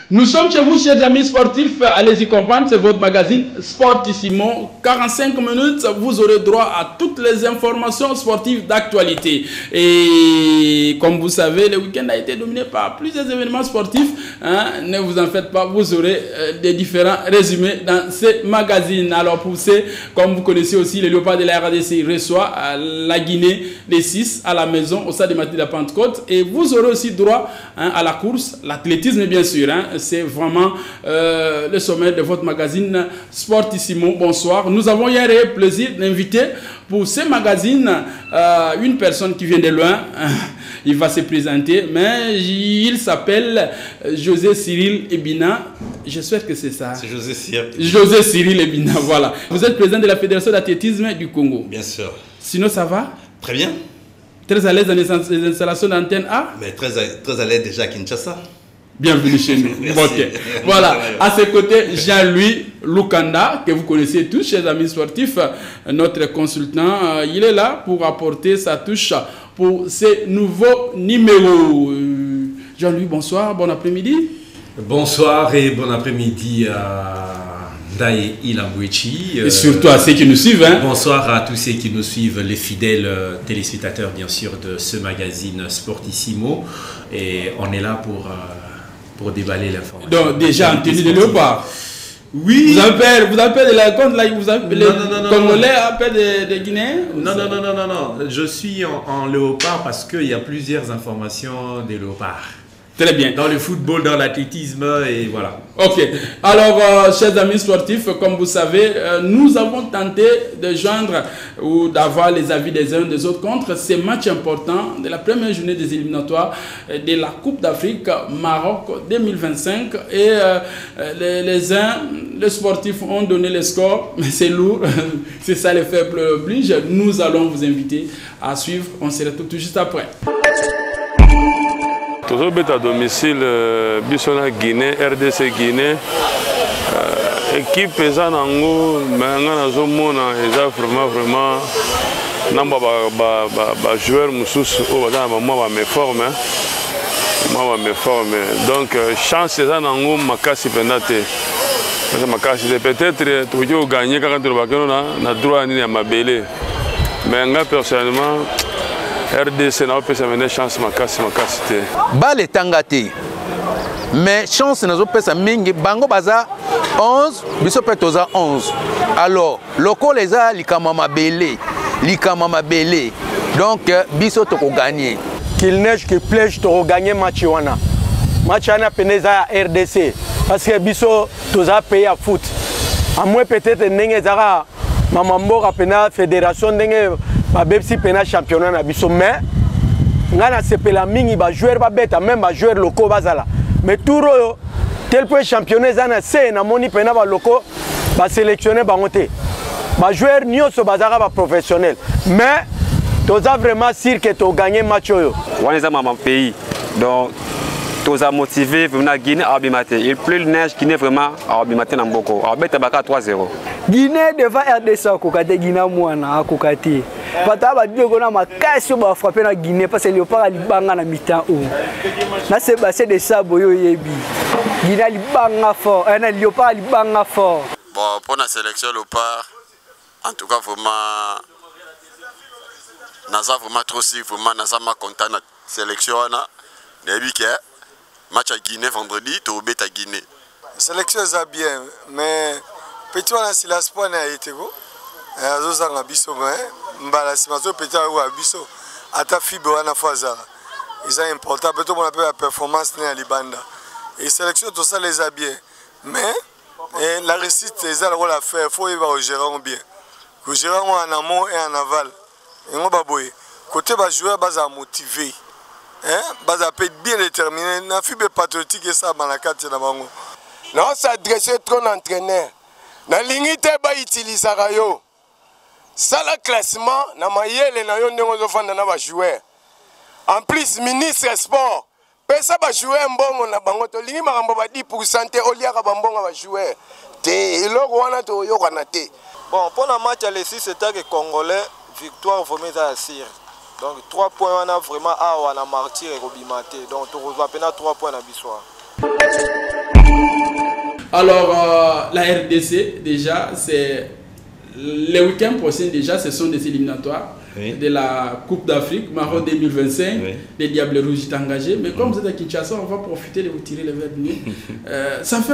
Nous sommes chez vous, chers amis sportifs. Allez-y comprendre, c'est votre magazine Sportissimo. 45 minutes, vous aurez droit à toutes les informations sportives d'actualité. Et comme vous savez, le week-end a été dominé par plusieurs événements sportifs. Ne vous en faites pas, vous aurez des différents résumés dans ces magazines. Alors pour ces, comme vous connaissez aussi, le Léopard de la RDC reçoit la Guinée les 6 à la maison au stade de Mathilde de la Pentecôte. Et vous aurez aussi droit à la course, l'athlétisme bien sûr. C'est vraiment le sommet de votre magazine Sportissimo. Bonsoir. Nous avons hier le plaisir d'inviter pour ce magazine une personne qui vient de loin. Il va se présenter, mais il s'appelle José Cyril Ebina. J'espère que c'est ça. C'est José Cyril. José Cyril Ebina, voilà. Vous êtes président de la Fédération d'athlétisme du Congo. Bien sûr. Sinon, ça va? Très bien. Très à l'aise dans les installations d'antenne A? Mais très à l'aise déjà à Kinshasa. Bienvenue chez nous. Okay. Voilà. À ses côtés, Jean-Louis Lukanda, que vous connaissez tous, chers amis sportifs, notre consultant. Il est là pour apporter sa touche pour ces nouveaux numéros. Jean-Louis, bonsoir, bon après-midi. Bonsoir et bon après-midi à Ndaye Ilambouechi. Et surtout à ceux qui nous suivent. Bonsoir à tous ceux qui nous suivent, les fidèles téléspectateurs, bien sûr, de ce magazine Sportissimo. Et on est là pour déballer l'information. Donc, déjà en tenue de léopard. Oui. Vous avez peur de la compte là, vous avez les Congolais ont peur des Guinéens? Non. Je suis en léopard parce qu'il y a plusieurs informations des léopards. Très bien. Dans le football, dans l'athlétisme, et voilà. Ok. Alors, chers amis sportifs, comme vous savez, nous avons tenté de joindre ou d'avoir les avis des uns des autres contre ces matchs importants de la première journée des éliminatoires de la Coupe d'Afrique Maroc 2025. Et les sportifs ont donné les scores, mais c'est lourd. C'est ça, les faibles obligent. Nous allons vous inviter à suivre. On se retrouve tout juste après. Toujours à domicile, Bissona Guinée, RDC Guinée, équipe pesant en haut, mais on a vraiment joueur moussous au moi me forme, donc chance c'est en haut ma casse pendate, ma casse peut-être tu veux gagner quand tu vas na droit ni à ma belle, mais moi personnellement RDC n'a pas de chance ma casse. Balle tangate. Mais chance n'a pas mingi bango baza 11, biso petoza 11. Alors, loko les a likamama belé. Donc biso toko gagner. Qu'il neige, qu'il pleuve, toko gagner match wana. Match wana peneza RDC parce que biso toza pays à foot. À moins peut-être ndenge zara mamambo rapena fédération ndenge ba bepsi pena championnat na biso mais ngana sepela mingi ba joueur ba beta même ba joueur locaux bazala mais touro tel point championnat zana c'est na moni pena ba locaux ba sélectionner ba monter ba joueur nyoso bazara ba professionnel mais toza vraiment sûr que to gagner match yo wana za mama pays donc toza motivé venir Guinée à Abimate il pleut le neige Guinée vraiment à Abimate na mboko à beta baka 3-0 Guinée devant RDC kokate Guinée mwana kokate pata ba dioko na makasi ba frapper na Guinée parce que léopard ali banga na mi-temps ou na c'est basé de ça boyo yebi Guinée ali banga fort na léopard ali banga fort bon pour la sélection léopard en tout cas vraiment naza vraiment trop si vraiment naza ma content na sélection na debi que match à Guinée vendredi to beta Guinée sélection ça bien mais petit wana si la sport na été go azozanga biso mbala simazo petit wa biso ata fibre wana faza ils ont important peut-être on appelle la performance na libanda et sélection tout ça les a bien mais la réussite c'est ça la faire faut y va au gérant bien le gérant en amont et en aval et on va boyer côté ba joueur baza motivé baza peut être bien déterminé na fibre patriotique et ça manakati na bango non s'adresser trop d'entraîneur na limite ba utiliser yo ça le classement na mayele na yo ndenge ozofanda na ba joueur en plus ministre sport pesa ba joueur mbongo na bango to lingi makambo ba 10% te oliaka ba mbongo ba joueur te eloko wana to yokana te bon pour la match les 6 c'était que congolais victoire vraiment à assir donc 3 points on a vraiment à wana martyr et robimate donc to reçoit peine 3 points na bissoir Alors, la RDC, déjà, c'est les week-ends prochains, déjà, ce sont des éliminatoires de la Coupe d'Afrique, Maroc 2025. Les Diables Rouges sont engagés. Mais comme vous êtes à Kinshasa, on va profiter de vous tirer les verres de nez. Ça fait.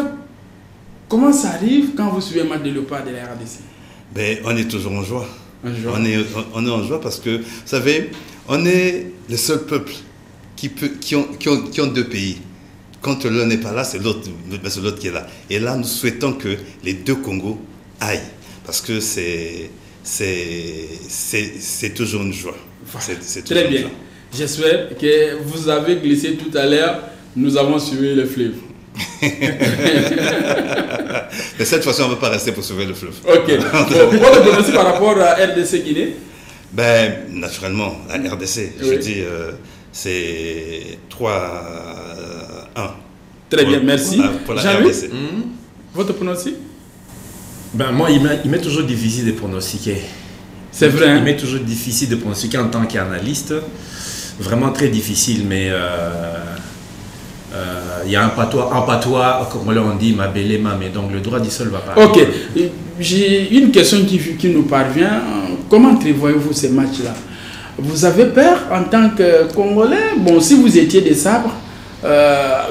Comment ça arrive quand vous suivez un match de Léopard de la RDC? Ben, on est toujours en joie. On est en joie parce que, vous savez, on est le seul peuple qui ont deux pays. Quand l'un n'est pas là, c'est l'autre qui est là. Et là, nous souhaitons que les deux Congos aillent. Parce que c'est toujours une joie. Très bien. J'espère que vous avez glissé tout à l'heure. Nous avons suivi le fleuve. Mais cette fois-ci, on ne va pas rester pour sauver le fleuve. Ok. Votre pronostic par rapport à RDC Guinée? Ben, naturellement, la RDC, je dis, c'est 3-1. Très bien, merci. Pour la RDC. Votre pronostic? Ben, moi, il m'est toujours difficile de pronostiquer. C'est vrai. Il m'est toujours difficile de pronostiquer en tant qu'analyste. Vraiment très difficile, mais il y a un patois, comme on dit, ma belle mais donc le droit du sol va pas. Ok. J'ai une question qui nous parvient. Comment entrevoyez-vous ces matchs-là? Vous avez peur en tant que Congolais? Bon, si vous étiez des sabres,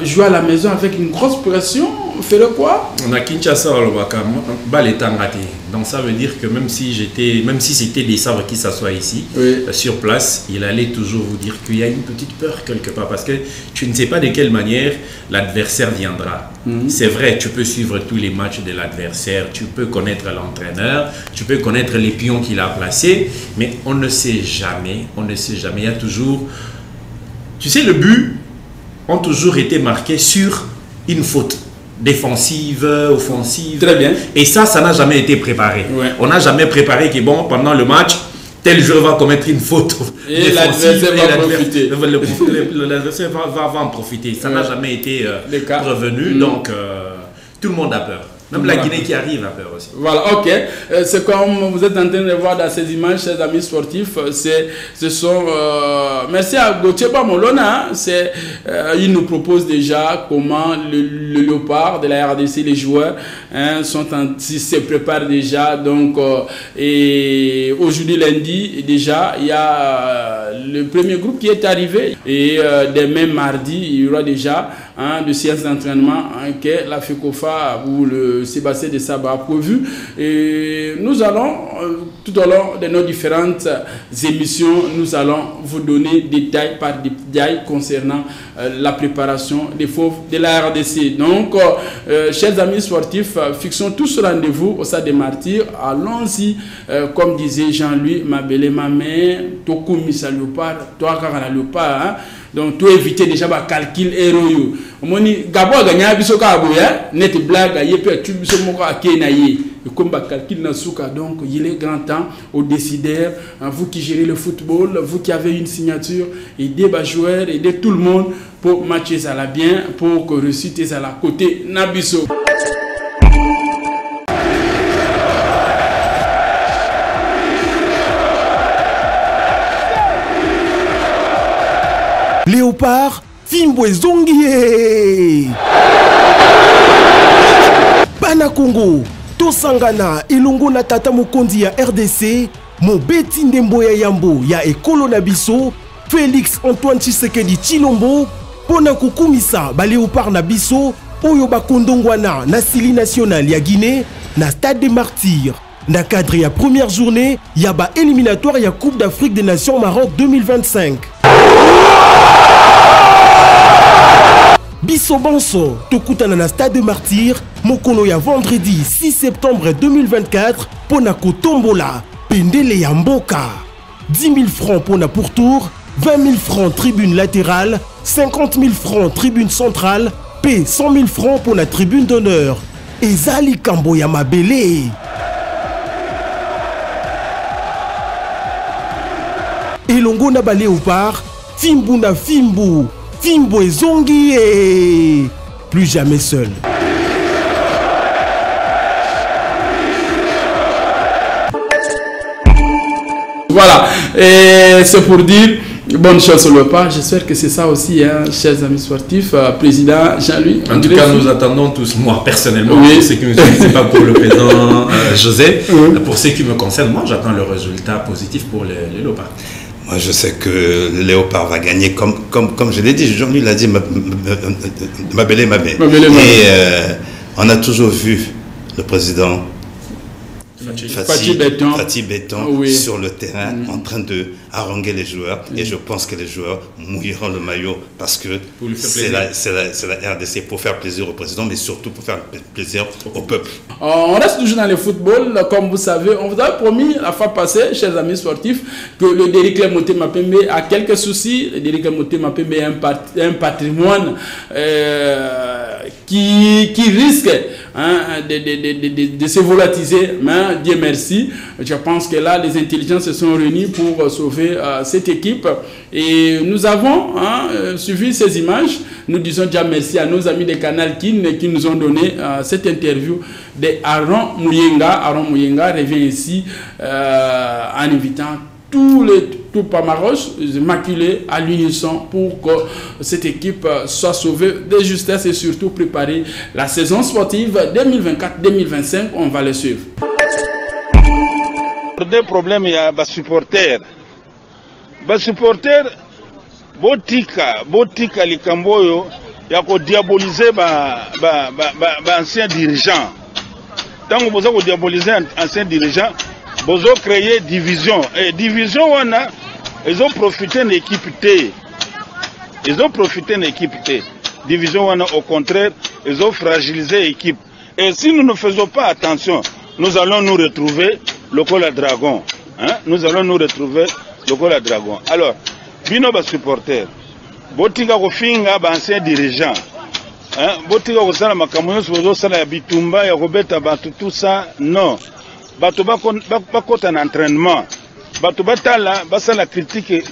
jouer à la maison avec une grosse pression, faire quoi? On a Kinshasa, donc ça veut dire que même si c'était des sabres qui s'assoient ici, sur place, il allait toujours vous dire qu'il y a une petite peur quelque part parce que tu ne sais pas de quelle manière l'adversaire viendra. C'est vrai, tu peux suivre tous les matchs de l'adversaire, tu peux connaître l'entraîneur, tu peux connaître les pions qu'il a placés, mais on ne sait jamais, il y a toujours... Tu sais, le but ont toujours été marqués sur une faute défensive, offensive. Très bien. Et ça n'a jamais été préparé. On n'a jamais préparé que bon, pendant le match, tel joueur va commettre une faute et l'adversaire va profiter. L'adversaire va en profiter. Ça n'a jamais été prévenu, donc tout le monde a peur. Même la Guinée qui arrive a peur aussi. Voilà, ok. C'est comme vous êtes en train de voir dans ces images, chers amis sportifs. Ce sont... merci à Gauthier Bamolona. Il nous propose déjà comment le Léopard de la RDC, les joueurs, se préparent déjà. Donc, et aujourd'hui, lundi, déjà, il y a le premier groupe qui est arrivé. Et demain, mardi, il y aura déjà de séances d'entraînement que la FECOFA ou le Sébastien de Saba a prévu. Et nous allons, tout au long de nos différentes émissions, nous allons vous donner détail par détail concernant la préparation des fauves de la RDC. Donc, chers amis sportifs, fixons tous rendez-vous au Stade des Martyrs. Allons-y, comme disait Jean-Louis, ma belle maman, Tokumi Léopard, toi Karana Léopard, donc tout éviter déjà le calcul héroïque. Moni Gabo a gagné biso ka aboya net blague a yepé tu biso moko akena ye comme ba calcul na souka. Donc il est grand temps aux décideurs, vous qui gérez le football, vous qui avez une signature, aider les joueurs, aider tout le monde pour matcher ça la bien, pour que réussite ça la côté nabiso. Léopard, Fimbo Zongie Bana Congo, Tosangana, Elongo na tata mokondi ya RDC, Mobeti Ndembo ya Yambo ya Ekolo na biso, Félix Antoine Tshisekedi Tshilombo, pona kukumisa ba Léopard na biso, oyo bakondongwana na sili national ya Guinée, na Stade des Martyrs. Na cadre ya première journée, ya ba éliminatoire ya Coupe d'Afrique des Nations Maroc 2025. Biso Banso, tokutana na Stade de Martyrs, mokolo ya vendredi 6 septembre 2024, pona kotombola, pendele ya mboka. 10 000 francs pona pourtour, 20 000 francs tribune latérale, 50 000 francs tribune centrale, p 100 000 francs pona tribune d'honneur. Ezali kambo ya mabele. Elongo na ba Léopard, Fimbu na Fimbu, Fimbo et Zongie, plus jamais seul. Voilà, et c'est pour dire Bonne chance au Léopard. J'espère que c'est ça aussi, hein, chers amis sportifs. Président Jean-Louis. En tout cas, nous attendons tous, moi personnellement, pour ce qui me suit, c'est pas pour le président José. Pour ce qui me concerne, moi j'attends le résultat positif pour les Léopards. Moi, je sais que le Léopard va gagner, comme je l'ai dit, Jean-Louis l'a dit, ma belle. Et on a toujours vu le président Fatih Béton sur le terrain en train de haranguer les joueurs. Et je pense que les joueurs mouilleront le maillot parce que c'est la RDC pour faire plaisir au président, mais surtout pour faire plaisir au peuple. On reste toujours dans le football. Comme vous savez, on vous a promis la fois passée, chers amis sportifs, que le Derrick Motema Pembe a quelques soucis. Le Derrick Motema Pembe est un patrimoine qui risque de se volatiser. Mais Dieu merci, je pense que là, les intelligences se sont réunies pour sauver cette équipe. Et nous avons suivi ces images. Nous disons déjà merci à nos amis de Canal Kin qui nous ont donné cette interview de Aaron Mouyenga. Aaron Mouyenga revient ici en invitant tous les Pamaroches maculés à l'unisson pour que cette équipe soit sauvée de justesse et surtout préparer la saison sportive 2024-2025. On va le suivre. Des problèmes, il y a des supporters. Les supporters, botika likamboyo, il y a diaboliser les anciens dirigeants. Tant que vous avez diabolisé les anciens dirigeants, vous avez créé division. Et division, ils ont profité de l'équipe T. Ils ont profité de l'équipe T. Division, au contraire, ils ont fragilisé l'équipe. Et si nous ne faisons pas attention, nous allons nous retrouver le col à dragon. Nous allons nous retrouver le col à dragon. Alors, bino ba supporter, botika ko finga ba ancien dirigeant. Botika ko sala makambo nyonso bozo sala ya bitumba ya kobeta bato tout ça, non. Bato bakota na entraînement. Bato batala basala critique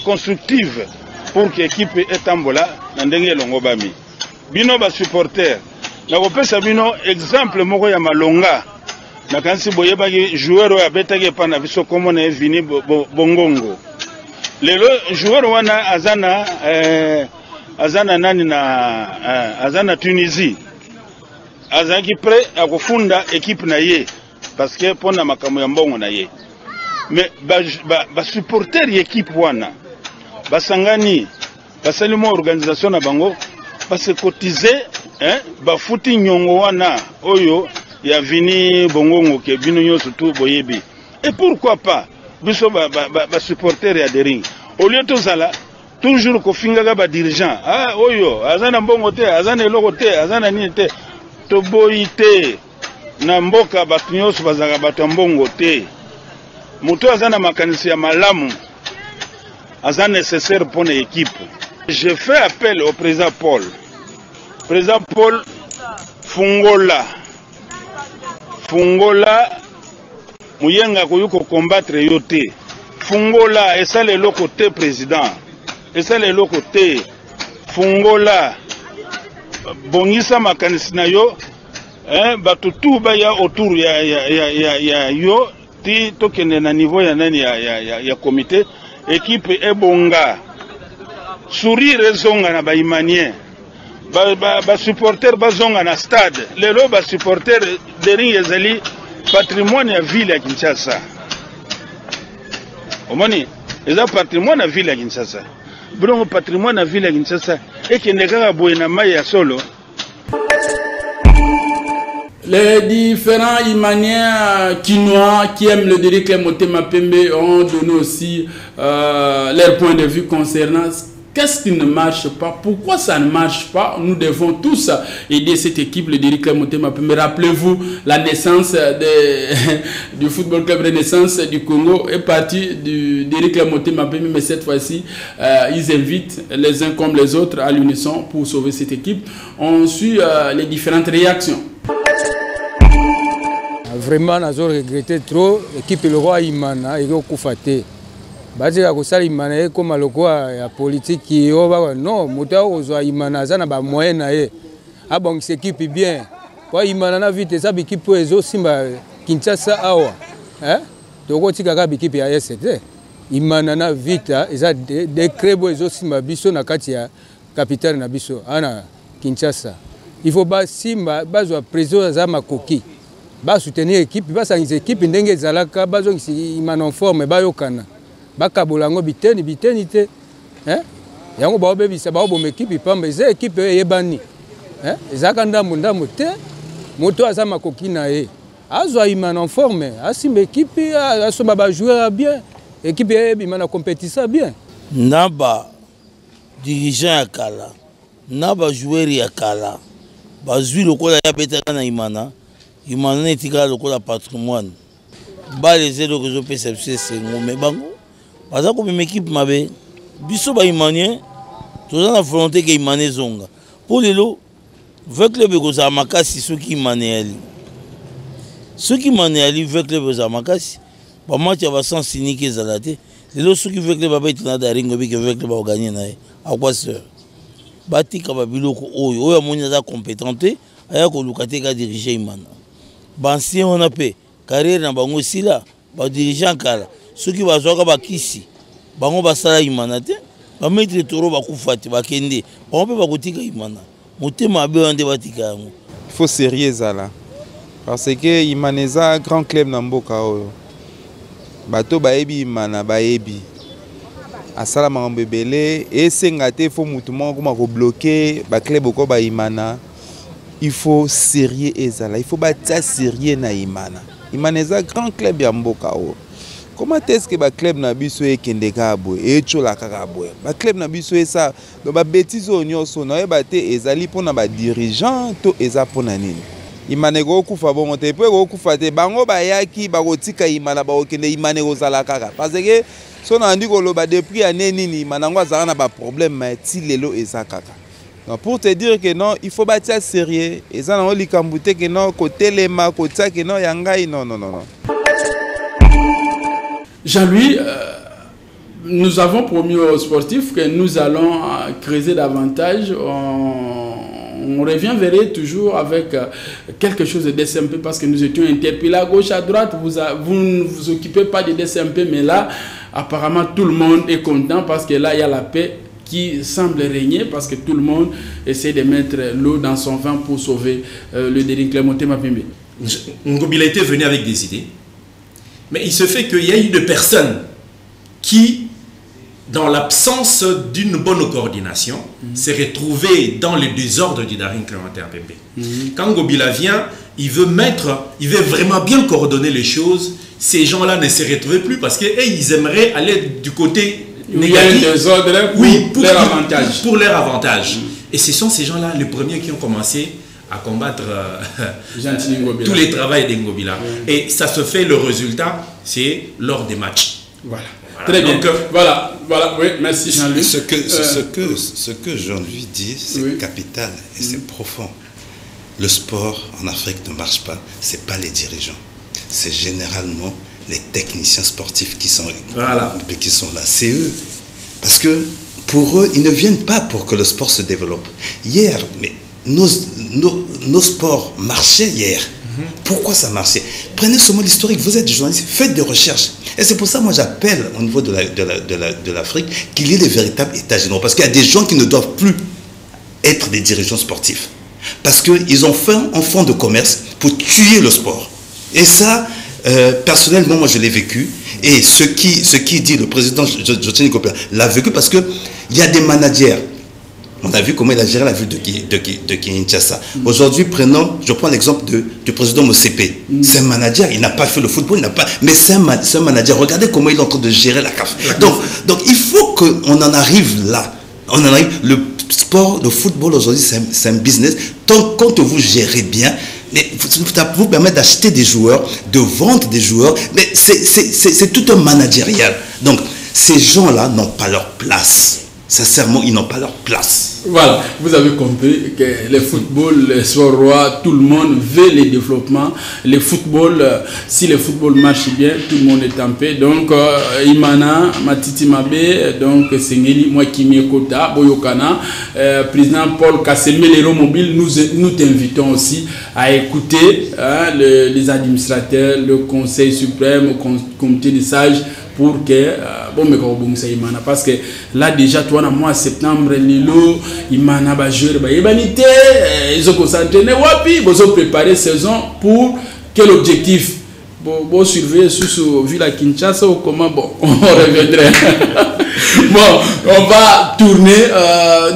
constructive pour que l'équipe etambola na ndenge longo bami. Bino ba supporter, na kopesa bino exemple moko ya malonga. Na kansi boyeba ki joueur oyo abetaki epa na biso kombo na ye Vini Bongongo. Lelo joueur wana azana nani na azana Tunisie. Azaki prêt à kofunda équipe na ye parce que pona makambo ya mbongo na ye. Mais ba supporter équipe wana basangani basalimo organisation na bango parce que cotiser ba futi nyongo wana oyo ya Vini Bongongo ke bino nyoso tout boyebi. Et pourquoi pas biso ba supporter ya dering au lieu to sala toujours ko finga ba dirigeant oyo azana mbongo te azana eloko te azana nini te to boyite na mboka bato nyoso bazaka bato mbongo te muto azana makanisi ya malamu azana nécessaire pour l'équipe. Je fais appel au président Paul. Président Paul Fungola Muyenga koyuko combattre yote. Fungola et ça les locaux te président. Et ça les locaux te. Fungola bongisa makanisi na yo bato tout baya autour ya yo ti tokende na niveau ya nani ya comité équipe ebonga. Sourire zonga na baimanien. Ba supporter bazonga na stade. Lelo ba supporter dering ezali patrimoine ya ville ya Kinshasa. Omoni, eza patrimoine ya ville ya Kinshasa. Bulongo patrimoine ya ville ya Kinshasa ekende kaka boye na mai ya solo. Les différents Imaniens quinois qui aiment le Derrick Motema Pembe ont donné aussi leur point de vue concernant qu'est-ce qui ne marche pas, pourquoi ça ne marche pas. Nous devons tous aider cette équipe, le Derrick Motema Pembe. Rappelez-vous, la naissance du Football Club Renaissance du Congo est partie du Derrick Motema Pembe, mais cette fois-ci, ils invitent les uns comme les autres à l'unisson pour sauver cette équipe. On suit les différentes réactions. Vraiment, nous avons regretté trop l'équipe le roi Imana et Koufate. Bazira kosala Imana comme lokwa ya politique qui non moto ozwa Imana za na ba moyen na ye. Abong s'équipe bien. Kwa Imana na vite ça équipe ezo simba Kinshasa awa. Toko tika ka équipe ya ST. imanana vita eza décret bo ezosimba biso na kati ya capitale na biso ana Kinshasa. Il faut ba simba bazwa président za makoki ba soutenir équipe ba sangisa équipe ndenge ezalaka bazo imana en forme ba yokana ba kabolango biteni te yango ba obebisa ba oboma équipe pamba eza équipe yebani ezaka ndambo te moto aza makoki na ye azwa imana en forme asimba équipe asomba ba joueur bien équipe imana compétition bien naba dirigeant ya kala naba joueur ya kala bazwi lokola ya betaka na imana netikala lokola patrimoine baleze loko ezopesa biso esengo me bango baza komema équipe mabe biso baimanien toza na volonté ke imane ezonga mpo lelo ve club ekozala makasi soki imane yali ve club ekozala makasi bamatch ya basansi niki ezala te lelo soki ve club abaitana daringo ebike ve club aoganye na ye akwaseur batika babiloko oyo amoni aza compétent te aya koluka te ka dirige imana bansien wana mpe carrière na bango esila badirigant kala soki bazwaka bakisi bango basala imana te bametre toro bakufa te bakende bango mpe bakotika imana motema abe wana nde batika yango il faut sérieux ezala parce que imana eza grand club na mboka oyo bato bayebi imana bayebi asala makambo ebele esenga te fo mutu moko akoma kobloke baclub oko baimana il faut sérieux ezala il faut batia sérieux na imana eza grand club ya mboka oyo comment est-ce que baclub na biso ekende kaka boye etyola kaka boye baclub na biso esa babétise oyo nyonso nayeba te ezali mpona badirigant to eza mpona nini imana ekokufa bongo te mpo ekokufa te bango bayaki bakotika imana bakokende imana ekozala kaka parce que so nandi koloba depuis année nini imana yango azala na baproblème ma ti lelo eza kaka. Donc pour te dire que non, il faut bâtir sérieux. Et ça, on dit que non, côté les mains, côté que non, yangai, non. Jean-Louis, nous avons promis aux sportifs que nous allons creuser davantage. On reviendrait toujours avec quelque chose de DSMP parce que nous étions interpellés à gauche, à droite. Vous ne vous occupez pas de DSMP, mais là, apparemment, tout le monde est content parce que là, il y a la paix qui semble régner parce que tout le monde essaie de mettre l'eau dans son vin pour sauver le délinquant Motema Pembe. Ngobila était venu avec des idées, mais il se fait qu'il y a eu des personnes qui, dans l'absence d'une bonne coordination, s'est retrouvées dans le désordre du Daring Clémentin Pembe. Quand Ngobila vient, il veut vraiment bien coordonner les choses. Ces gens-là ne se retrouvaient plus parce qu'ils aimeraient aller du côté négatif, oui, pour leur avantage. Pour leur avantage. Et ce sont ces gens-là, les premiers qui ont commencé à combattre tous les travaux d'Ngobila. Et ça se fait, le résultat, c'est lors des matchs. Voilà. Très bien. Donc, voilà, oui, merci Jean-Louis. Ce que Jean-Louis dit, c'est capital et c'est profond. Le sport en Afrique ne marche pas, ce n'est pas les dirigeants. C'est généralement les techniciens sportifs qui sont là. C'est eux. Parce que pour eux, ils ne viennent pas pour que le sport se développe. Hier, mais nos sports marchaient hier. Pourquoi ça marchait? Prenez ce mode historique, vous êtes journaliste, faites des recherches. Et c'est pour ça que moi j'appelle au niveau de l'Afrique qu'il y ait des véritables états généraux. Parce qu'il y a des gens qui ne doivent plus être des dirigeants sportifs. Parce qu'ils ont fait un fonds de commerce pour tuer le sport. Et ça, personnellement, moi je l'ai vécu. Et ce qui dit le président Jotini Kopia l'a vécu parce qu'il y a des managers. On a vu comment il a géré la ville de Kinshasa. Aujourd'hui, je prends l'exemple du président Mosepe. C'est un manager, il n'a pas fait le football, mais c'est un manager. Regardez comment il est en train de gérer la CAF. Donc il faut qu'on en arrive là. Le sport, le football aujourd'hui, c'est un business. Quand vous gérez bien, ça vous permet d'acheter des joueurs, de vendre des joueurs, mais c'est tout un managérial. Donc ces gens-là n'ont pas leur place. Sincèrement, ils n'ont pas leur place. Voilà, vous avez compris que le football, le sport roi, tout le monde veut le développement. Le football, si le football marche bien, tout le monde est en paix. Donc, Imana, Matiti Mabe, donc Sengeli, Mwakimi Kota, Boyokana, président Paul Kasseme, l'Héros Mobile, nous t'invitons aussi à écouter les administrateurs, le Conseil suprême, le comité des sages, pour que bon mais comme ça imana parce que là déjà toi en mois septembre lilo imana ba jouer ba yebanité ils ont concentré wapi ils ont préparé saison pour quel objectif bon surveiller sous vu la Kinshasa ou comment bon on reviendrait. Bon, on va tourner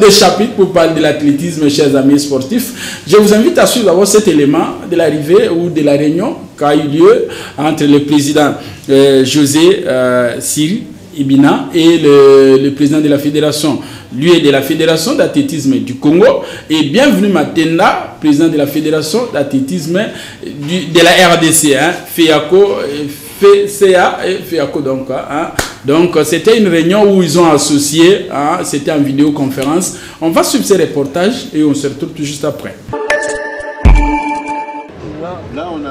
des chapitres pour parler de l'athlétisme, chers amis sportifs. Je vous invite à suivre d'abord cet élément de l'arrivée ou de la réunion qui a eu lieu entre le président José Siri Ibina et le président de la fédération. Lui est de la fédération d'athlétisme du Congo. Et bienvenue Matenda, président de la fédération d'athlétisme de la RDC, hein, FECA et FEACO donc. Hein. Donc c'était une réunion où ils ont associé, hein, c'était en vidéoconférence. On va suivre ces reportages et on se retrouve tout juste après.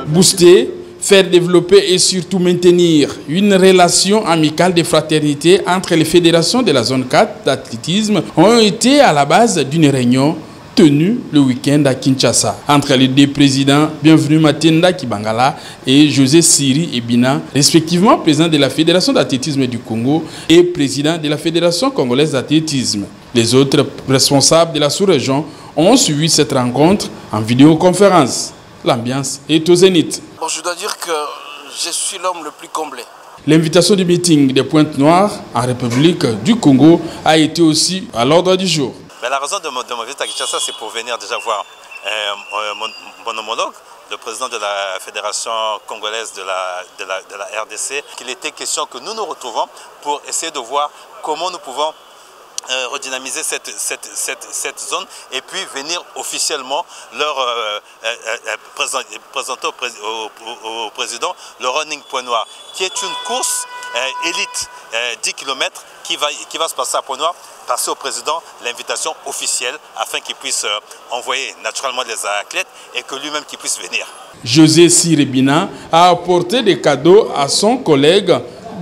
Booster, faire développer et surtout maintenir une relation amicale de fraternité entre les fédérations de la zone 4 d'athlétisme ont été à la base d'une réunion tenue le week-end à Kinshasa entre les deux présidents Bienvenue Matenda Kibangala et José Siri Ibina, respectivement président de la Fédération d'athlétisme du Congo et président de la Fédération congolaise d'athlétisme. Les autres responsables de la sous-région ont suivi cette rencontre en vidéoconférence. L'ambiance est au zénith. Bon, je dois dire que je suis l'homme le plus comblé. L'invitation du meeting des Pointe-Noires en République du Congo a été aussi à l'ordre du jour. Mais la raison de ma visite à Kinshasa, c'est pour venir déjà voir mon homologue, le président de la Fédération congolaise de la RDC, qu'il était question que nous nous retrouvons pour essayer de voir comment nous pouvons redynamiser cette zone et puis venir officiellement leur présenter au président le Running Point Noir, qui est une course élite 10 km qui va se passer à Point Noir, passer au président l'invitation officielle afin qu'il puisse envoyer naturellement les athlètes et que lui-même qu'il puisse venir. José Siribina a apporté des cadeaux à son collègue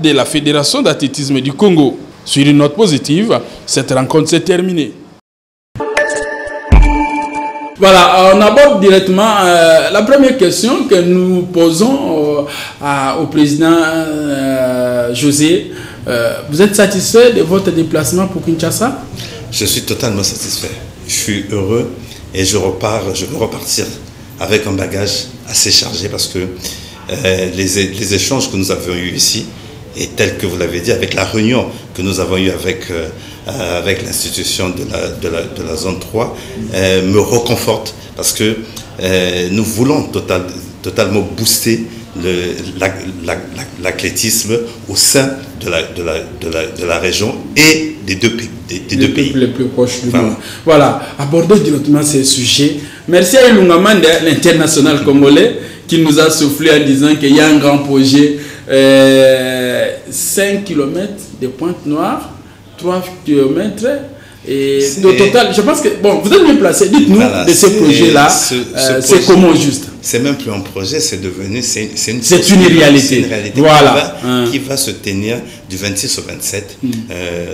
de la Fédération d'athlétisme du Congo. Sur une note positive, cette rencontre s'est terminée. Voilà, on aborde directement la première question que nous posons au président José. Vous êtes satisfait de votre déplacement pour Kinshasa? Je suis totalement satisfait. Je suis heureux et je veux repartir avec un bagage assez chargé parce que les échanges que nous avons eus ici, et tel que vous l'avez dit, avec la réunion que nous avons eue avec l'institution de la zone 3, me reconforte parce que nous voulons totalement booster l'athlétisme au sein de la région et des deux pays. Les plus proches du monde. Voilà, abordons directement ces sujets. Merci à Ilungamande, l'international congolais, qui nous a soufflé en disant qu'il y a un grand projet. 5 km de Pointe-Noire, 3 km et au total, je pense que, bon, vous êtes bien placé, dites-nous voilà, de ce projet-là, c'est comment juste? C'est même plus un projet, c'est devenu, c'est une réalité. Une réalité qui va se tenir du 26 au 27,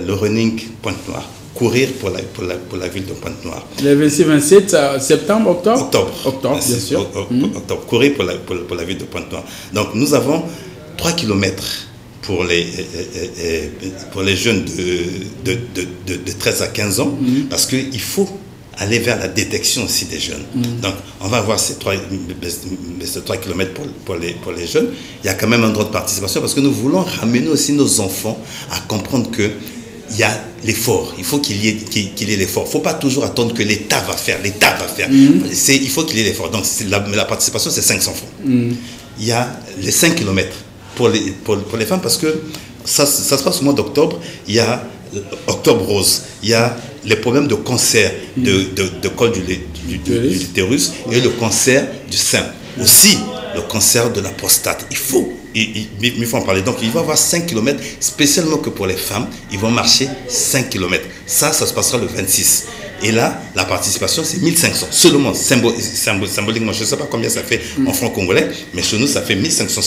le Running Pointe-Noire. Courir pour la ville de Pointe-Noire. Le 26-27 septembre, octobre? Octobre, bien sûr. Octobre, courir pour la ville de Pointe-Noire. Donc nous avons 3 km pour les jeunes de 13 à 15 ans, parce qu'il faut aller vers la détection aussi des jeunes. Donc on va avoir ces 3 km pour les jeunes. Il y a quand même un droit de participation parce que nous voulons ramener aussi nos enfants à comprendre que il y a l'effort, il faut qu'il y ait l'effort. Il ne faut pas toujours attendre que l'État va faire. Il faut qu'il y ait l'effort. Donc la participation, c'est 500 francs. Il y a les 5 km pour les femmes parce que ça se passe au mois d'octobre. Il y a Octobre Rose, il y a les problèmes de cancer de col de l'utérus et le cancer du sein. Aussi, le cancer de la prostate. Il faut en parler. Donc, il va y avoir 5 km, spécialement que pour les femmes. Ils vont marcher 5 km. Ça se passera le 26. Et là, la participation, c'est 1500. Seulement, symboliquement, je ne sais pas combien ça fait en francs congolais, mais chez nous, ça fait 1500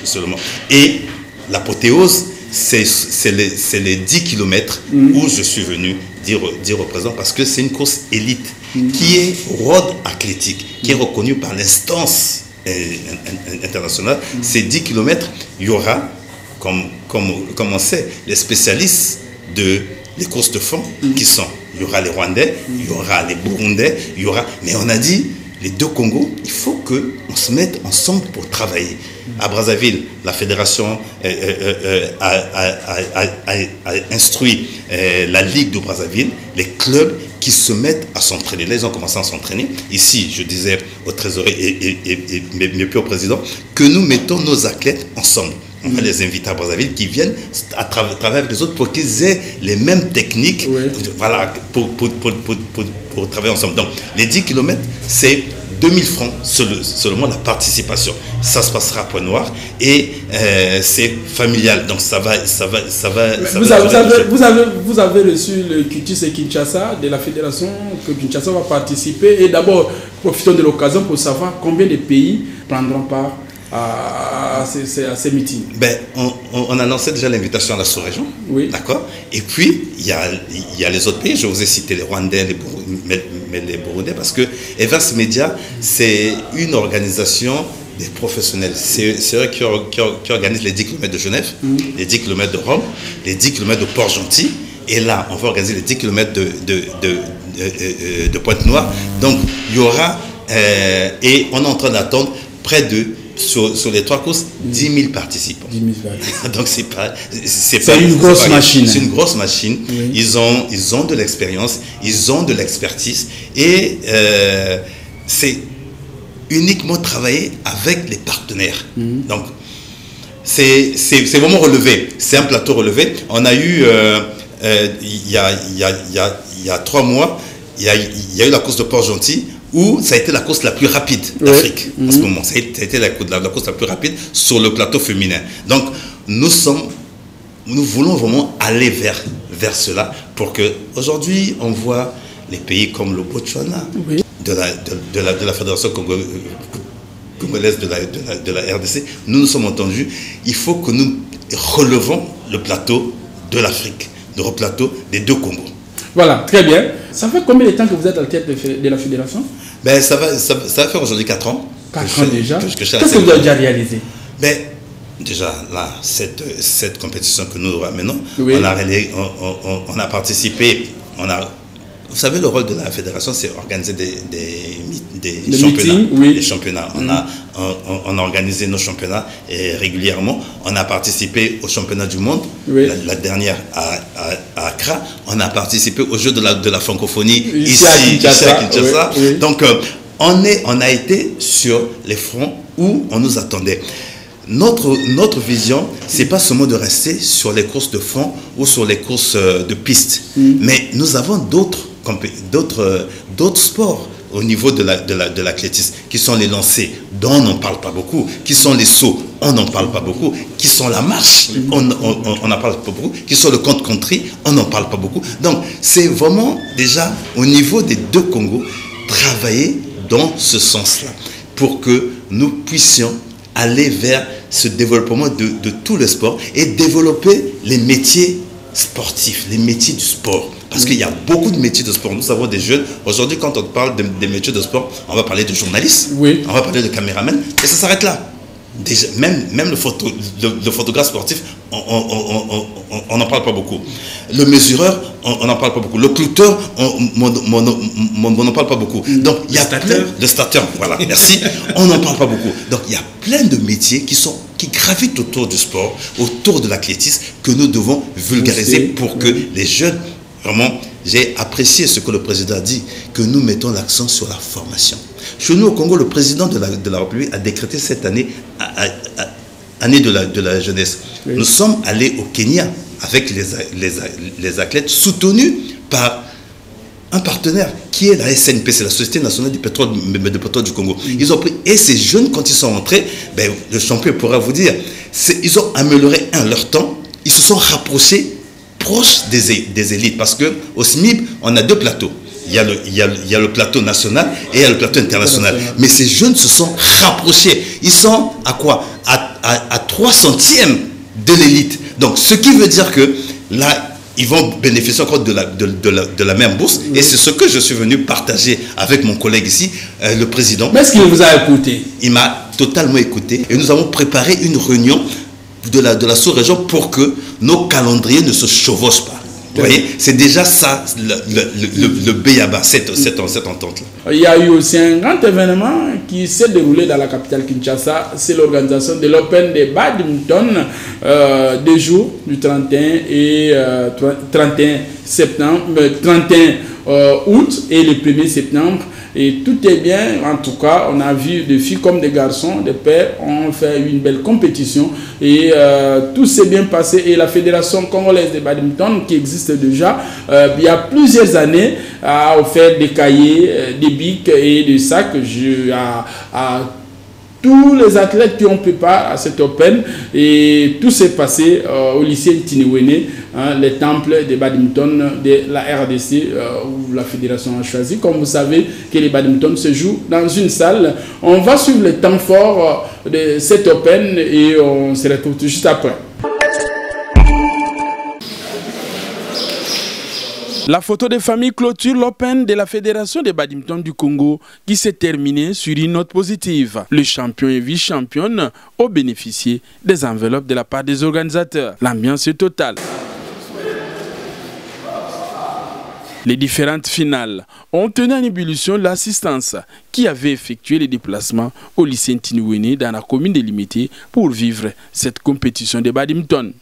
seulement. Et l'apothéose, c'est les 10 km où je suis venu dire au président, parce que c'est une course élite qui est road athlétique, qui est reconnue par l'instance internationale. Ces 10 km, il y aura comme on sait, les spécialistes des courses de fond qui sont. Il y aura les Rwandais, il y aura les Burundais, il y aura... Mais on a dit, les deux Congos, il faut qu'on se mette ensemble pour travailler. À Brazzaville, la fédération a instruit la Ligue de Brazzaville, les clubs qui se mettent à s'entraîner. Là, ils ont commencé à s'entraîner. Ici, je disais au trésorier mais puis au président, que nous mettons nos athlètes ensemble. On va les inviter à Brazzaville qui viennent à travers les autres pour qu'ils aient les mêmes techniques, voilà, pour travailler ensemble. Donc, les 10 km, c'est 2000 francs seulement la participation. Ça se passera à Pointe-Noire et c'est familial. Donc, ça va. Vous avez reçu le Cutis et Kinshasa de la fédération que Kinshasa va participer. Et d'abord, profitons de l'occasion pour savoir combien de pays prendront part à ces meetings. On a lancé déjà l'invitation à la sous-région. Oui. D'accord. Et puis, il y a les autres pays. Je vous ai cité les Rwandais, les Burundais, parce que Evers Media, c'est une organisation des professionnels. C'est eux qui organisent les 10 km de Genève, les 10 km de Rome, les 10 km de Port-Gentil. Et là, on va organiser les 10 km de Pointe-Noire. Donc, il y aura, et on est en train d'attendre près de, sur les 3 courses, 10 000 participants. 10 000 participants. Donc, c'est une grosse machine. C'est une grosse machine. Oui. Ils ont de l'expérience, ils ont de l'expertise. Et c'est uniquement travailler avec les partenaires. Donc, c'est vraiment relevé. C'est un plateau relevé. On a eu, il y a 3 mois, il y a eu la course de Port-Gentil, où ça a été la course la plus rapide d'Afrique en ce moment. Ça a été la course la plus rapide sur le plateau féminin. Donc, nous voulons vraiment aller vers cela pour que aujourd'hui on voit les pays comme le Botswana, de la Fédération congolaise de la RDC. Nous sommes entendus. Il faut que nous relevons le plateau de l'Afrique, le plateau des deux Congos. Voilà, très bien. Ça fait combien de temps que vous êtes à la tête de la fédération? Ça va faire aujourd'hui 4 ans. 4 ans déjà. Qu'est-ce que vous avez déjà réalisé? Déjà, là, cette compétition que nous ramenons, on a participé, vous savez, le rôle de la fédération, c'est organiser des championnats. Meetings, des championnats. On a organisé nos championnats et régulièrement. On a participé au championnat du monde, la dernière à Accra. On a participé aux Jeux de la francophonie ici à Kinshasa. Donc, on a été sur les fronts où on nous attendait. Notre vision, c'est pas seulement de rester sur les courses de fond ou sur les courses de piste, mais nous avons d'autres sports au niveau de l'athlétisme, qui sont les lancers, dont on n'en parle pas beaucoup, qui sont les sauts, on n'en parle pas beaucoup, qui sont la marche, on n'en parle pas beaucoup, qui sont le contre-country, on n'en parle pas beaucoup. Donc, c'est vraiment déjà au niveau des deux Congos, travailler dans ce sens-là, pour que nous puissions aller vers ce développement de tout le sport et développer les métiers sportifs, les métiers du sport. Parce qu'il y a beaucoup de métiers de sport. Nous avons des jeunes. Aujourd'hui, quand on parle des métiers de sport, on va parler de journalistes, on va parler de caméraman, et ça s'arrête là. Déjà, même le photographe sportif, on n'en parle pas beaucoup. Le mesureur, on n'en parle pas beaucoup. Le clouteur, on n'en parle pas beaucoup. Donc, il y a plein de starters, voilà, merci. On n'en parle pas beaucoup. Donc, il y a plein de métiers qui gravitent autour du sport, autour de l'athlétisme, que nous devons vulgariser pour que les jeunes, vraiment, j'ai apprécié ce que le président a dit, que nous mettons l'accent sur la formation. Chez nous au Congo, le président de la République a décrété cette année, année de la jeunesse. Nous sommes allés au Kenya avec les athlètes soutenus par un partenaire qui est la SNP, c'est la Société nationale du pétrole, du Congo. Ils ont pris, et ces jeunes, quand ils sont rentrés, le champion pourra vous dire, ils ont amélioré leur temps, ils se sont rapprochés proches des élites, parce qu'au SMIB, on a 2 plateaux. Il y a le plateau national et il y a le plateau international. Mais ces jeunes se sont rapprochés. Ils sont à quoi? À 3 centièmes de l'élite. Donc, ce qui veut dire que là, ils vont bénéficier encore de la même bourse. Et c'est ce que je suis venu partager avec mon collègue ici, le président. Mais est-ce qu'il vous a écouté? Il m'a totalement écouté. Et nous avons préparé une réunion de la sous-région pour que nos calendriers ne se chevauchent pas. Vous voyez, c'est déjà ça le béaba, cette entente-là. Il y a eu aussi un grand événement qui s'est déroulé dans la capitale Kinshasa, c'est l'organisation de l'Open de badminton, 2 jours, du 31 et 31 août et le 1er septembre. Et tout est bien, en tout cas, on a vu des filles comme des garçons, des pères ont fait une belle compétition et tout s'est bien passé. Et la Fédération congolaise de badminton, qui existe déjà, il y a plusieurs années, a offert des cahiers, des bics et des sacs à tous les athlètes qui ont pris part à cet Open. Et tout s'est passé au lycée Tiniwene, les temples de badminton de la RDC, où la fédération a choisi. Comme vous savez que les badminton se jouent dans une salle. On va suivre le temps fort de cet Open et on se retrouve tout juste après. La photo de famille clôture l'Open de la Fédération de badminton du Congo qui s'est terminée sur une note positive. Le champion et vice-championne ont bénéficié des enveloppes de la part des organisateurs. L'ambiance est totale. Les différentes finales ont tenu en ébullition l'assistance qui avait effectué les déplacements au lycée Tiniwene dans la commune de Limité pour vivre cette compétition de badminton.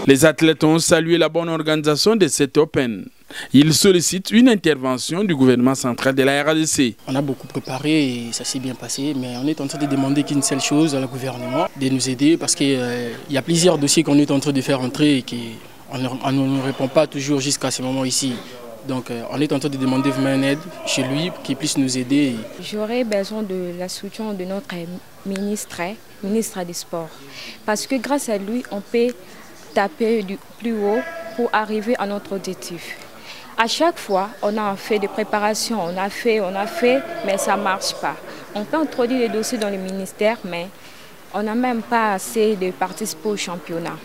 Les athlètes ont salué la bonne organisation de cet Open. Ils sollicitent une intervention du gouvernement central de la RDC. On a beaucoup préparé et ça s'est bien passé, mais on est en train de demander qu'une seule chose au gouvernement, de nous aider parce qu'il y a plusieurs dossiers qu'on est en train de faire entrer et qu'on ne répond pas toujours jusqu'à ce moment ici. Donc on est en train de demander vraiment une aide chez lui pour qu'il puisse nous aider. J'aurais besoin de la soutien de notre ministre des Sports parce que grâce à lui, on peut taper du plus haut pour arriver à notre objectif. À chaque fois, on a fait des préparations, on a fait, mais ça ne marche pas. On peut introduire les dossiers dans le ministère, mais on n'a même pas assez de participer au championnat.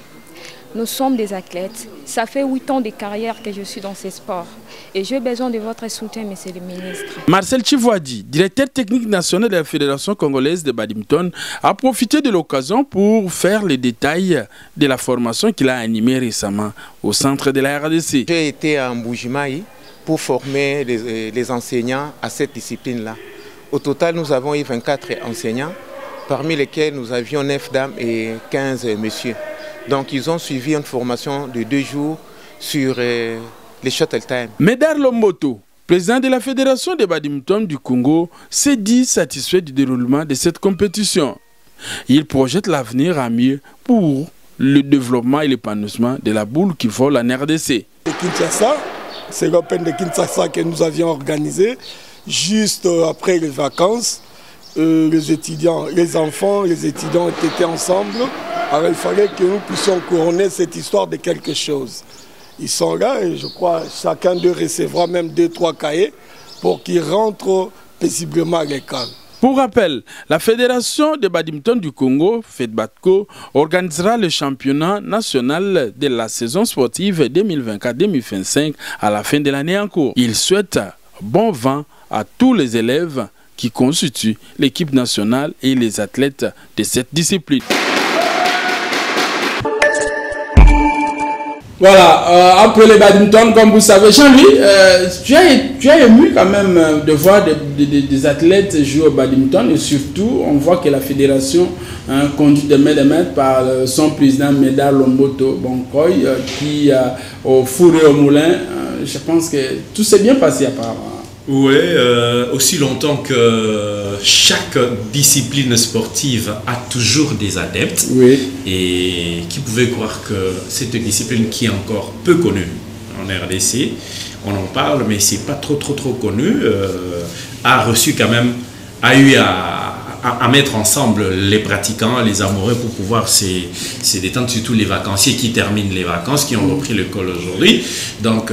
Nous sommes des athlètes. Ça fait 8 ans de carrière que je suis dans ces sports. Et j'ai besoin de votre soutien, monsieur le ministre. Marcel Chivouadi, directeur technique national de la Fédération congolaise de badminton, a profité de l'occasion pour faire les détails de la formation qu'il a animée récemment au centre de la RDC. J'ai été à Mbujimaï pour former les enseignants à cette discipline-là. Au total, nous avons eu 24 enseignants, parmi lesquels nous avions 9 dames et 15 messieurs. Donc ils ont suivi une formation de 2 jours sur les shuttle time. Médard Lomboto, président de la Fédération de badminton du Congo, s'est dit satisfait du déroulement de cette compétition. Il projette l'avenir à mieux pour le développement et l'épanouissement de la boule qui vole en RDC. Kinshasa, c'est l'Open de Kinshasa que nous avions organisé juste après les vacances. Les étudiants, les enfants, les étudiants étaient ensemble. Alors il fallait que nous puissions couronner cette histoire de quelque chose. Ils sont là et je crois que chacun d'eux recevra même 2-3 cahiers pour qu'ils rentrent paisiblement à l'école. Pour rappel, la Fédération de badminton du Congo, FEDBATCO, organisera le championnat national de la saison sportive 2024-2025 à la fin de l'année en cours. Il souhaite bon vent à tous les élèves qui constituent l'équipe nationale et les athlètes de cette discipline. Voilà, après le badminton, comme vous savez, Jean-Louis, tu as ému quand même de voir des athlètes jouer au badminton et surtout, on voit que la fédération conduite de main par son président Médard Lomboto Bonkoy qui au four et au moulin, je pense que tout s'est bien passé apparemment. Oui, aussi longtemps que chaque discipline sportive a toujours des adeptes. Oui. Et qui pouvait croire que cette discipline qui est encore peu connue en RDC, on en parle, mais c'est pas trop connu, a reçu quand même, a eu à mettre ensemble les pratiquants, les amoureux pour pouvoir se détendre, surtout les vacanciers qui terminent les vacances, qui ont repris l'école aujourd'hui. Donc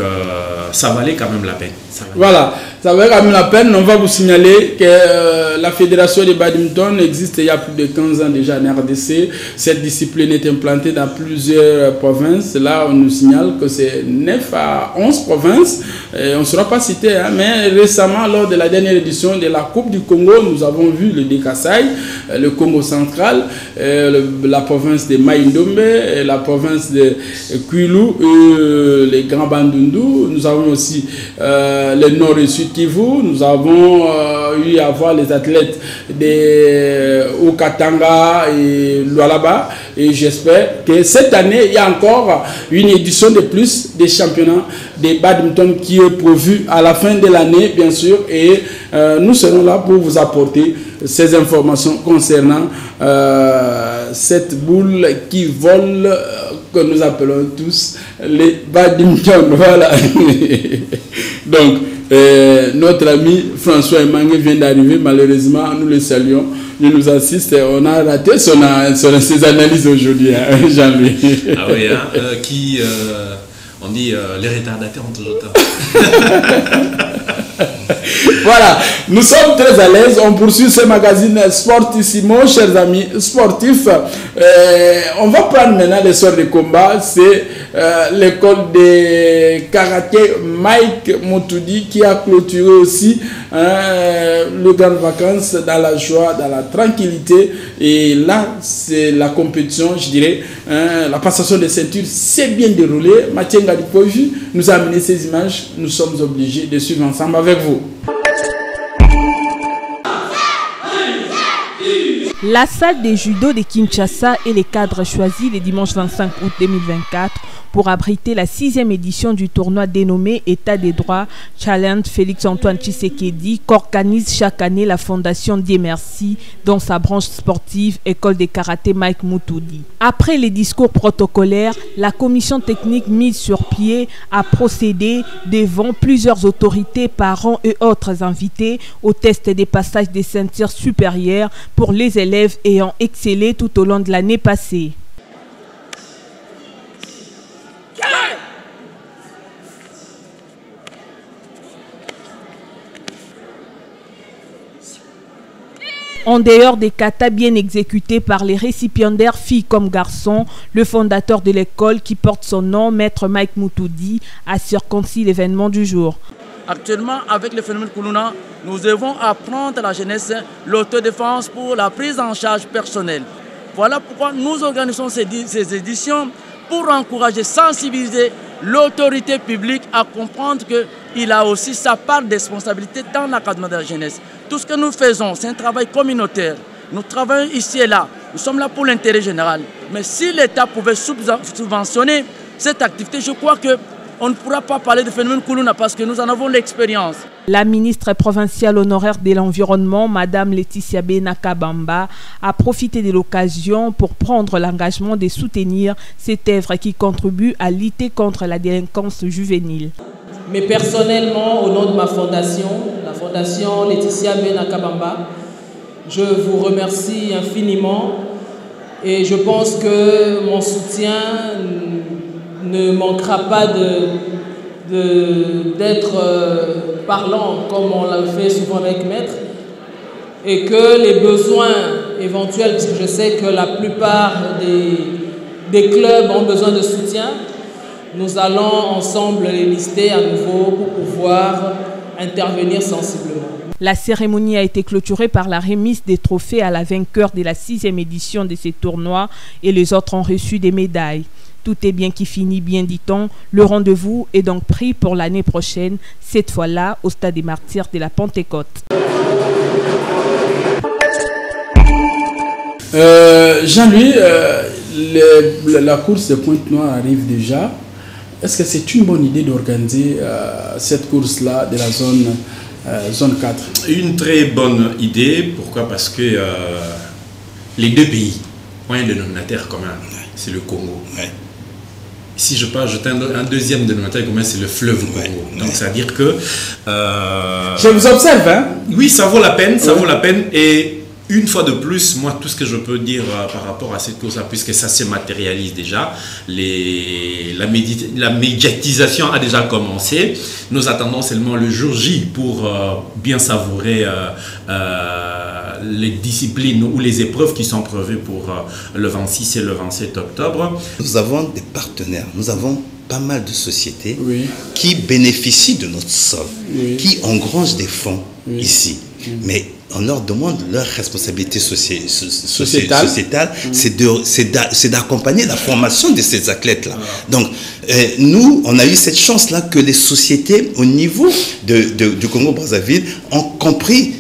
ça valait quand même la peine. Voilà, Ça va quand même la peine. On va vous signaler que la fédération de badminton existe il y a plus de 15 ans déjà en RDC. Cette discipline est implantée dans plusieurs provinces. Là, on nous signale que c'est 9 à 11 provinces. Et on ne sera pas cité, hein, mais récemment, lors de la dernière édition de la Coupe du Congo, nous avons vu le Dékassai, le Congo central, la province de Maïndombe, la province de Kwilu, les Grands Bandundu. Nous avons aussi le Nord et Sud Kivu. Nous avons eu à voir les athlètes de Okatanga et Lualaba. Et j'espère que cette année, il y a encore une édition de plus des championnats de badminton qui est prévue à la fin de l'année, bien sûr. Et nous serons là pour vous apporter ces informations concernant cette boule qui vole, que nous appelons tous les badminton. Voilà. Donc, notre ami François Emmanuel vient d'arriver, malheureusement, nous le saluons. Il nous assiste, on a raté ses analyses aujourd'hui, hein, Jean-Louis. Ah oui, hein, on dit les retardataires ont toujours tort. Voilà, nous sommes très à l'aise. On poursuit ce magazine Sportissimo, chers amis sportifs. On va prendre maintenant les sorts de combat. C'est l'école de karaté Mike Moutoudi qui a clôturé aussi le Grandes Vacances dans la joie, dans la tranquillité. Et là, c'est la compétition, je dirais, la passation des ceintures s'est bien déroulée. Mathieu Ngadipoju nous a amené ces images. Nous sommes obligés de suivre ensemble avec vous. La salle de judo de Kinshasa est le cadre choisi le dimanche 25 août 2024 pour abriter la 6e édition du tournoi dénommé État des droits Challenge Félix-Antoine Tshisekedi qu'organise chaque année la Fondation Dieu Merci dans sa branche sportive École de karaté Mike Moutoudi. Après les discours protocolaires, la commission technique mise sur pied a procédé devant plusieurs autorités, parents et autres invités au test des passages des ceintures supérieures pour les élèves ayant excellé tout au long de l'année passée. En dehors des katas bien exécutés par les récipiendaires, filles comme garçons, le fondateur de l'école qui porte son nom, Maître Mike Moutoudi, a circoncis l'événement du jour. Actuellement, avec le phénomène Kuluna, nous devons apprendre à la jeunesse l'autodéfense pour la prise en charge personnelle. Voilà pourquoi nous organisons ces éditions pour encourager, sensibiliser l'autorité publique à comprendre qu'il a aussi sa part de responsabilité dans l'encadrement de la jeunesse. Tout ce que nous faisons, c'est un travail communautaire. Nous travaillons ici et là. Nous sommes là pour l'intérêt général. Mais si l'État pouvait subventionner cette activité, je crois qu'on ne pourra pas parler de phénomène Kuluna parce que nous en avons l'expérience. La ministre provinciale honoraire de l'Environnement, Madame Laetitia Benakabamba, a profité de l'occasion pour prendre l'engagement de soutenir cette œuvre qui contribue à lutter contre la délinquance juvénile. Mais personnellement, au nom de ma fondation, la fondation Laetitia Benakabamba, je vous remercie infiniment et je pense que mon soutien ne manquera pas d'être parlant comme on l'a fait souvent avec Maître et que les besoins éventuels, parce que je sais que la plupart des clubs ont besoin de soutien, nous allons ensemble les lister à nouveau pour pouvoir intervenir sensiblement. La cérémonie a été clôturée par la remise des trophées à la vainqueur de la 6e édition de ces tournois et les autres ont reçu des médailles. Tout est bien qui finit bien, dit-on. Le rendez-vous est donc pris pour l'année prochaine, cette fois-là au Stade des Martyrs de la Pentecôte. Jean-Louis, la course de Pointe-Noire arrive déjà. Est-ce que c'est une bonne idée d'organiser cette course-là de la zone 4? Une très bonne idée. Pourquoi? Parce que les deux pays ont un dénominateur commun, c'est le Congo. Ouais. Si je parle, un deuxième dénominateur commun, c'est le fleuve Congo. Ouais. Donc, ça veut dire que... je vous observe, hein? Oui, ça vaut la peine, ça vaut la peine. Et une fois de plus, moi, tout ce que je peux dire par rapport à cette cause-là, puisque ça se matérialise déjà, la médiatisation a déjà commencé. Nous attendons seulement le jour J pour bien savourer les disciplines ou les épreuves qui sont prévues pour le 26 et le 27 octobre. Nous avons des partenaires, nous avons pas mal de sociétés qui bénéficient de notre sol, qui engrangent des fonds ici. Mais on leur demande leur responsabilité sociétale, c'est d'accompagner la formation de ces athlètes-là. Donc, nous, on a eu cette chance-là que les sociétés au niveau du Congo-Brazzaville ont compris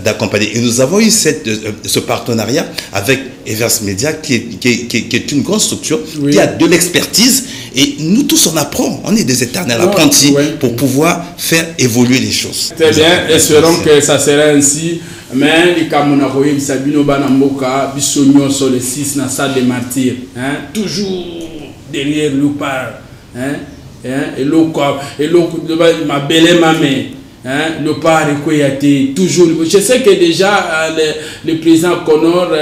d'accompagner. Et nous avons eu ce partenariat avec Evers Media, qui est une grande structure, qui a de l'expertise. Et nous tous, on apprend. On est des éternels apprentis pour pouvoir faire évoluer les choses. Très bien. Espérons que ça sera ainsi. Mais les Camerounais, Sabino Banamboka, Bissonio sur les 6 dans la salle des martyrs. Toujours derrière le par. Et le ma belle mamie. Le par toujours. Je sais que déjà le président Connor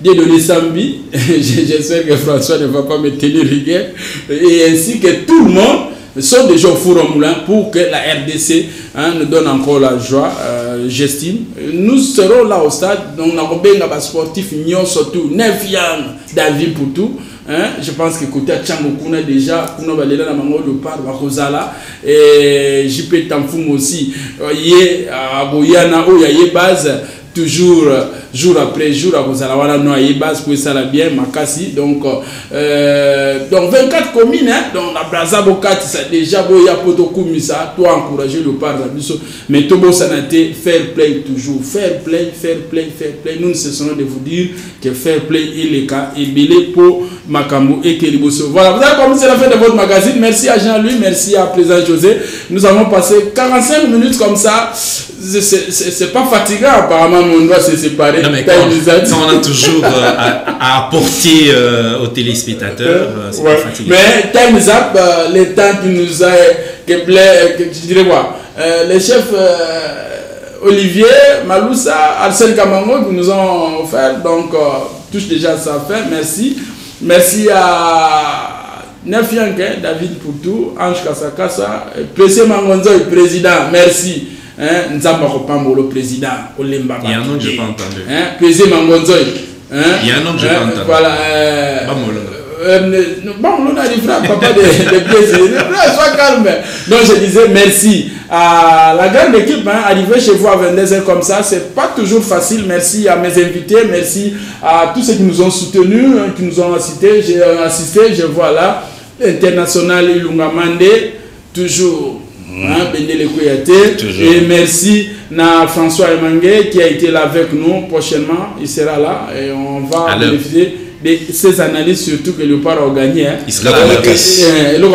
de Sambi, j'espère que François ne va pas me tenir rigueur, et ainsi que tout le monde sont déjà au four au moulin pour que la RDC nous donne encore la joie, j'estime. Nous serons là au stade, donc on a des sportifs, surtout 9 ans David pour tout. Je pense que côté Tchango Kuna déjà, Kuna Balela na Mango le par Bakozala et JP Tamfoum aussi. Yé à Boyana où il y a base toujours jour après jour à Kozala voilà non y base pour ça la bien Makasi donc 24 communes donc la Brazzaville ça déjà boya Potokou Misa toi encourager le par mais Tobo Sanate fair play toujours fair play nous ne cessons de vous dire que fair play est le cas et belé pour Makambo et Keliboso. Voilà, vous avez commencé la fin de votre magazine. Merci à Jean-Louis, merci à Président José. Nous avons passé 45 minutes comme ça. C'est pas fatigant, apparemment, on doit se séparer. Non, mais quand on a toujours à apporter aux téléspectateurs, c'est pas fatigant. Mais Time Zap, les temps qui nous a. Je dirais quoi les chefs Olivier, Maloussa, Arsène Kamango qui nous ont offert, donc touche déjà ça à faire. Merci. Merci à Nefianke, David Poutou, Ange Kassakassa, PC Mangonzo, le président, merci. Nzamba Kopambo, le président, Olemba. Il y a un nom que je n'ai pas entendu. PC Mangonzo. Il y a un nom que je n'ai pas entendu. Voilà. Bon, on arrivera, papa de plaisir. Sois calme. Donc je disais merci à la grande équipe. Arriver chez vous à 22h comme ça, c'est pas toujours facile. Merci à mes invités, merci à tous ceux qui nous ont soutenus, qui nous ont assistés. J'ai assisté, je vois là, l'international Ilunga Mandé, toujours. Bendele Kouyaté. Et merci à François Emangue qui a été là avec nous. Prochainement, il sera là et on va bénéficier de ces analyses, surtout que le par a gagné. Il sera là. Donc,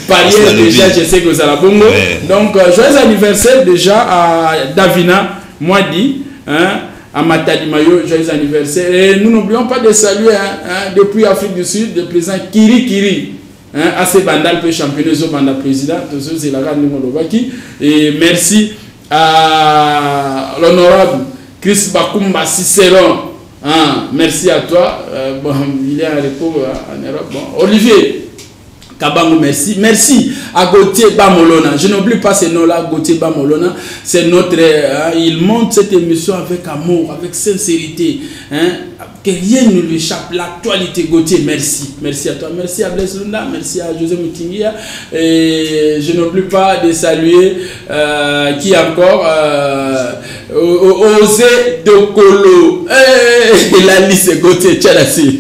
parier déjà, je sais que vous allez bongo. Donc, joyeux anniversaire déjà à Davina Mwadi, à Matadi Mayo, joyeux anniversaire. Et nous n'oublions pas de saluer depuis Afrique du Sud, le président Kiri. Assez bandal peut championner au banda président, c'est la grande Molobaki. Et merci à l'honorable Chris Bakumba Cicéron. Merci à toi. Bon, il est en repos en Europe. Bon, Olivier Kabango, merci. Merci à Gauthier Bamolona. Je n'oublie pas ce nom-là, Gauthier Bamolona. C'est notre. Il monte cette émission avec amour, avec sincérité. Que rien ne lui échappe. L'actualité, Gauthier, merci. Merci à toi. Merci à Blaise Lunda. Merci à José Moutingia. Et je n'oublie pas de saluer qui encore Osé Dokolo. La liste, Gauthier Tchalasi.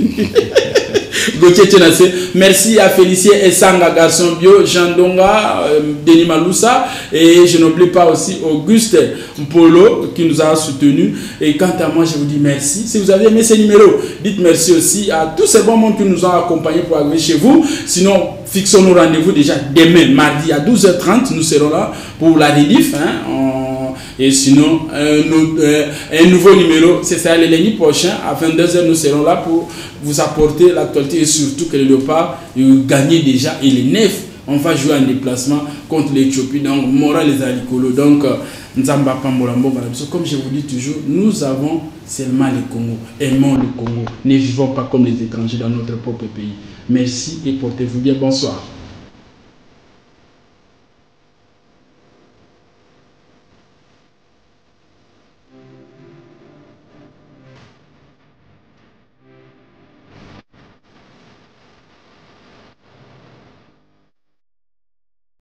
Merci à Félicien Essanga, garçon bio, Jean Donga, Denis Maloussa, et je n'oublie pas aussi Auguste Mpolo qui nous a soutenus. Et quant à moi, je vous dis merci. Si vous avez aimé ces numéros, dites merci aussi à tous ces bons mondes qui nous ont accompagnés pour arriver chez vous. Sinon, fixons nos rendez-vous déjà demain, mardi à 12h30. Nous serons là pour la relief. Et sinon, un nouveau numéro, c'est ça, le lundi prochain, à 22h, nous serons là pour vous apporter l'actualité et surtout que le Léopard gagne déjà. Et les 9, On va jouer en déplacement contre l'Éthiopie. Donc, moral les alikolo. Donc, comme je vous dis toujours, nous avons seulement le Congo. Aimons le Congo. Ne vivons pas comme les étrangers dans notre propre pays. Merci et portez-vous bien. Bonsoir.